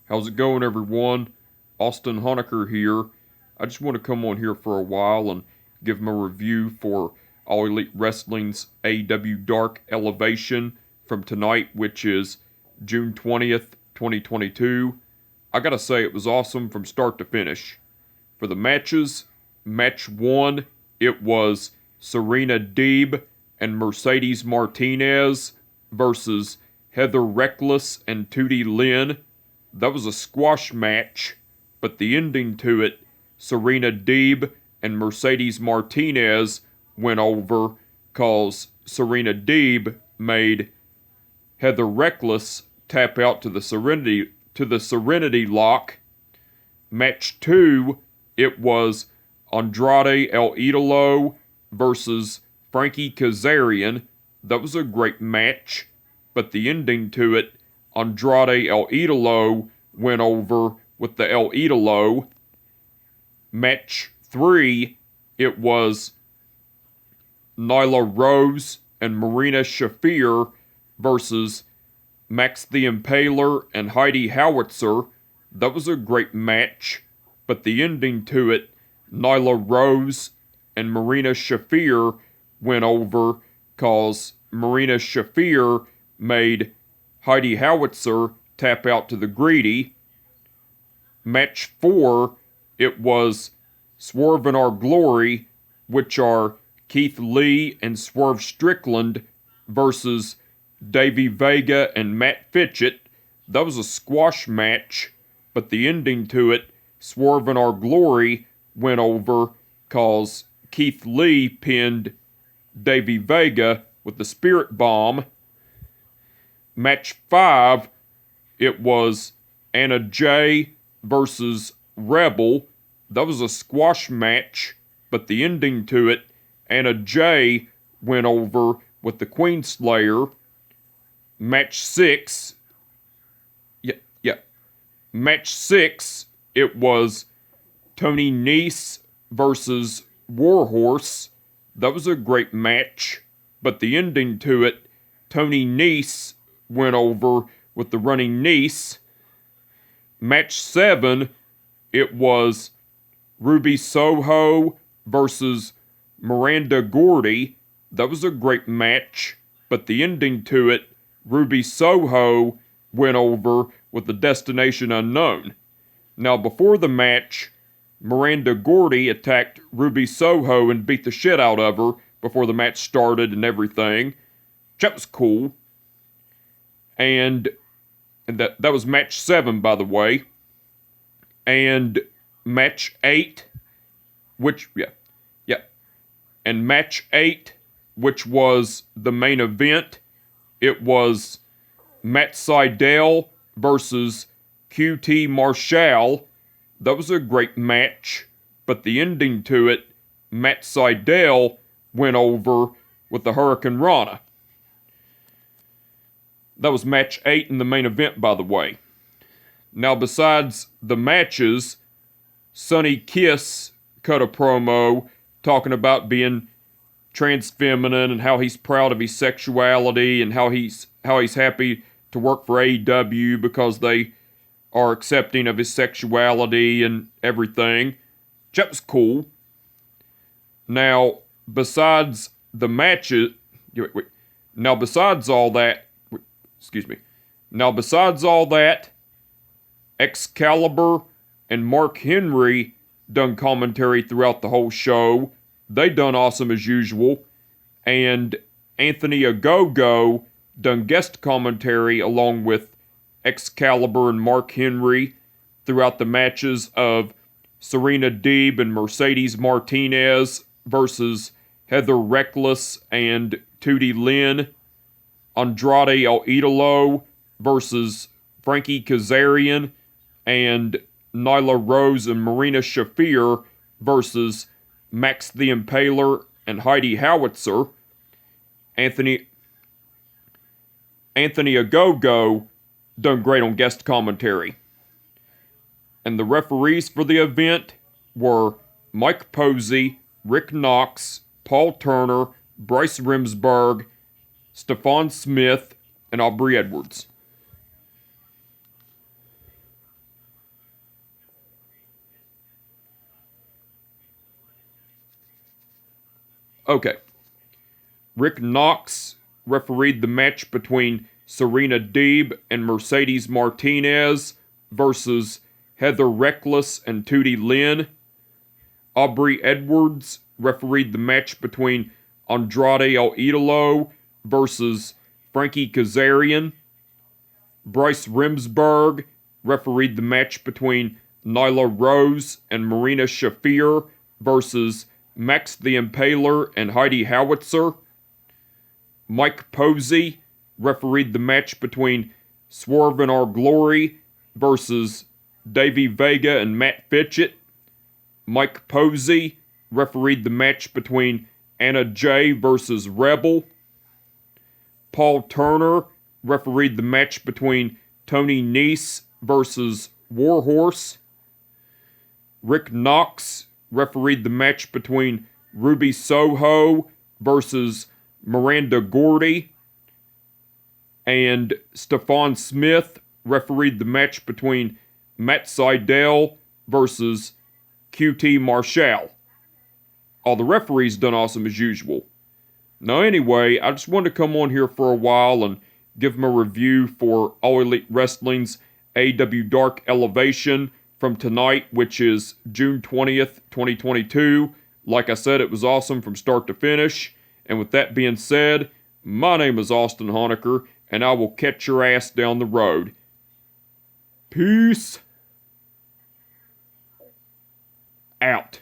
How's it going, everyone? Austin Honecker here. I just want to come on here for a while and give my review for All Elite Wrestling's AEW Dark Elevation from tonight, which is June 20th, 2022. I gotta say, it was awesome from start to finish. For the matches, match 1, it was Serena Deeb and Mercedes Martinez versus Heather Reckless and Tootie Lynn. That was a squash match, but the ending to it, Serena Deeb and Mercedes Martinez went over cause Serena Deeb made Heather Reckless tap out to the Serenity Lock. Match 2, it was Andrade El Idolo versus Frankie Kazarian. That was a great match, but the ending to it, Andrade El Idolo went over with the El Idolo. Match 3, it was Nyla Rose and Marina Shafir versus Max the Impaler and Heidi Howitzer. That was a great match, but the ending to it, Nyla Rose and Marina Shafir went over cause Marina Shafir made Heidi Howitzer tap out to the Greedy. Match 4, it was Swerve in Our Glory, which are Keith Lee and Swerve Strickland versus Davey Vega and Matt Fitchett. That was a squash match, but the ending to it, Swerve in Our Glory went over cause Keith Lee pinned Davey Vega with the Spirit Bomb. Match 5, it was Anna Jay versus Rebel. That was a squash match, but the ending to it, Anna Jay went over with the Queen Slayer. Match 6, Match 6, it was Tony Nese versus Warhorse. That was a great match, but the ending to it, Tony Nese went over with the Running Nese. Match 7, it was Ruby Soho versus Miranda Gordy. That was a great match, but the ending to it, Ruby Soho went over with the Destination Unknown. Now, before the match, Miranda Gordy attacked Ruby Soho and beat the shit out of her before the match started and everything. That was cool. And that was match 7, by the way. And match 8, And match 8, which was the main event, it was Matt Sydal versus QT Marshall. That was a great match, but the ending to it, Matt Sydal went over with the Hurricane Rana. That was match 8 in the main event, by the way. Now, besides the matches, Sonny Kiss cut a promo talking about being trans feminine and how he's proud of his sexuality and how he's happy to work for AEW because they are accepting of his sexuality and everything. That was cool. Now, besides the matches, Now, besides all that, Excalibur and Mark Henry done commentary throughout the whole show. They done awesome as usual. And Anthony Ogogo done guest commentary along with Excalibur and Mark Henry throughout the matches of Serena Deeb and Mercedes Martinez versus Heather Reckless and Tootie Lynn, Andrade El Idolo versus Frankie Kazarian, and Nyla Rose and Marina Shafir versus Max the Impaler and Heidi Howitzer. Anthony Ogogo done great on guest commentary. And the referees for the event were Mike Posey, Rick Knox, Paul Turner, Bryce Remsburg, Stephon Smith, and Aubrey Edwards. Okay. Rick Knox refereed the match between Serena Deeb and Mercedes Martinez versus Heather Reckless and Tootie Lynn. Aubrey Edwards refereed the match between Andrade El Idolo versus Frankie Kazarian. Bryce Remsburg refereed the match between Nyla Rose and Marina Shafir versus Max the Impaler and Heidi Howitzer. Mike Posey refereed the match between Swerve in Our Glory versus Davey Vega and Matt Fitchett. Mike Posey refereed the match between Anna Jay versus Rebel. Paul Turner refereed the match between Tony Nese versus Warhorse. Rick Knox refereed the match between Ruby Soho versus Miranda Gordy. And Stephon Smith refereed the match between Matt Seidel versus QT Marshall. All the referees done awesome as usual. Now anyway, I just wanted to come on here for a while and give them a review for All Elite Wrestling's AEW Dark Elevation from tonight, which is June 20th, 2022. Like I said, it was awesome from start to finish. And with that being said, my name is Austin Honecker, and I will catch your ass down the road. Peace out.